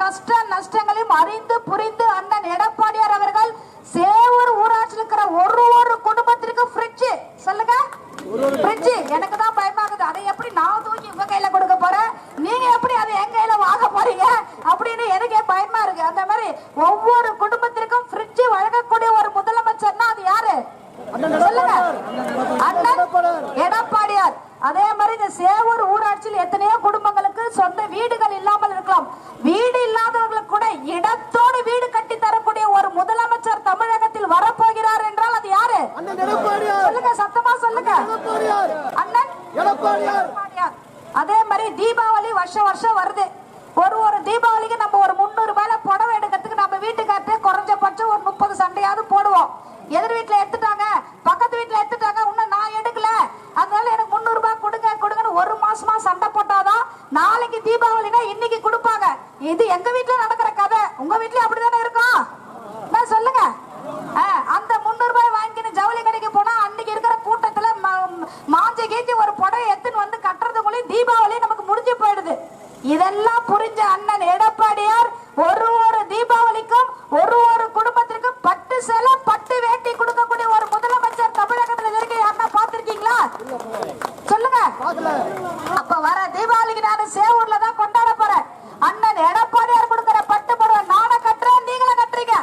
கஷ்ட நஷ்டங்களையும் அறிந்து புரிந்து அண்ணன் எடப்பாடியார் அவர்கள் சேவூர் ஊராட்சியில் இருக்கிற ஒரு குடும்பத்திற்கு ஃப்ரிட்ஜ் சொல்லுங்க. ஃப்ரிட்ஜ் எனக்கு தான் பயமாகுது. அதை எப்படி நான் தூக்கி உங்க கையில கொடுக்க போறேன், நீங்க எப்படி அதை என் கையில வாங்க போறீங்க அப்படின்னு எனக்கே பயமா இருக்கு. அந்த மாதிரி ஒவ்வொரு குடும்பத்திற்கும் ஃப்ரிட்ஜ் வழங்கக்கூடிய ஒரு முதலமைச்சர்னா அது யாரு சொல்லுங்க? அண்ணன் எடப்பாடியார். அதே மாதிரி இந்த சேவூர் ஊராட்சியில் எத்தனையோ குடும்பங்களுக்கு சொந்த வீடுகள் இல்லாமல் இருக்கலாம். வீடு இல்லாதவர்களுக்கு கூட இடத்தோடு வீடு கட்டி தரக்கூடிய ஒரு முதலமைச்சர் தமிழகத்தில் வரப்போகிறார் என்றால் அது யாரு சொல்லுங்க? சத்தமா சொல்லுங்க. அண்ணன் எடப்பாடியார். அதே மாதிரி தீபாவளி வருஷம் வருது. ஒரு தீபாவளிக்கு நம்ம ஒரு 300 ரூபாயில புடவை எடுக்கிறதுக்கு நம்ம வீட்டுக்கார்ட்ட குறைஞ்சபட்சம் ஒரு 30 சண்டையாவது போடுவோம். எதிர் வீட்டுல எடுத்துட்டாங்க, பக்கத்து வீட்டுல எடுத்துட்டாங்க, இன்னும் நான் எடுக்கல, அதனால எனக்கு 300 ரூபாய் கொடுங்கன்னு ஒரு மாசமா சண்டை போட்டாதான் நாளைக்கு தீபாவளினா இன்னைக்கு கொடுப்பாங்க. இது எங்க வீட்டுல நடக்கிற கதை. உங்க வீட்டுல அப்படிதானே இருக்கும் சொல்லுங்க? அந்த 300 ரூபாய் வாங்கின்னு ஜவுளி கடைக்கு போனா அன்னைக்கு இருக்கிற கூட்டத்துல மாஞ்சி கீச்சி ஒரு புடவை எடுத்துன்னு வந்து கட்டுறதுக்குள்ளேயும் தீபாவளி நமக்கு முடிஞ்சு போயிடுது. இதெல்லாம் புரிஞ்ச அண்ணன் எடப்பாடியார் ஒரு தீபாவளிக்கும் ஒரு குடும்பத்திற்கும் பட்டு சேலை பட்டு வேட்டி கொடுக்கக்கூடிய ஒரு முதலமைச்சர் தமிழகத்தில் இருக்க யாருன்னா பாத்திருக்கீங்களா சொல்லுங்க? அப்ப வர தீபாவளிக்கு நான் சேவூர்ல தான் கொண்டாட போறேன். அண்ணன் எடப்பாடியார் கொடுக்கிற பட்டு புடவை நானே கட்டுறேன், நீங்களும் கட்டுறீங்க.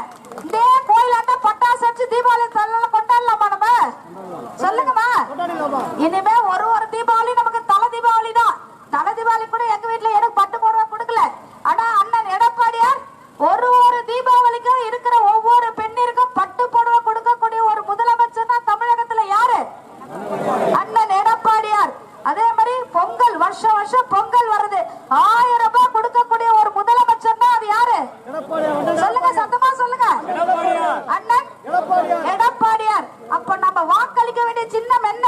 இதே கோயிலாண்ட பட்டாசு அடிச்சு தீபாவளி கொண்டாடலாமா நம்ம சொல்லுங்கம்மா? இனிமே ஒரு தீபாவளி நமக்கு தலை தீபாவளி தான். தலை தீபாவளி கூட எங்க வீட்டுல எனக்கு பட்டு புடவை கொடுக்கல. ஆனா அண்ணன் எடப்பாடியார் ஒரு தீபாவளிக்கும் இருக்கிற ஒவ்வொரு பெண்ணிற்கும் பட்டு புடவை கொடுக்கக்கூடிய ஒரு முதலமைச்சர் தான் தமிழகத்துல யாரு? அண்ணன் எடப்பாடியார். அதே மாதிரி பொங்கல் வருஷம் பொங்கல் வருது, 1000 ரூபாய் கொடுக்கக்கூடிய ஒரு முதலமைச்சர் தான் அது யாரு சொல்லுங்க? சத்தமா சொல்லுங்க. அண்ணன் எடப்பாடியார். அப்ப நம்ம வாக்களிக்க வேண்டிய சின்னம் என்ன?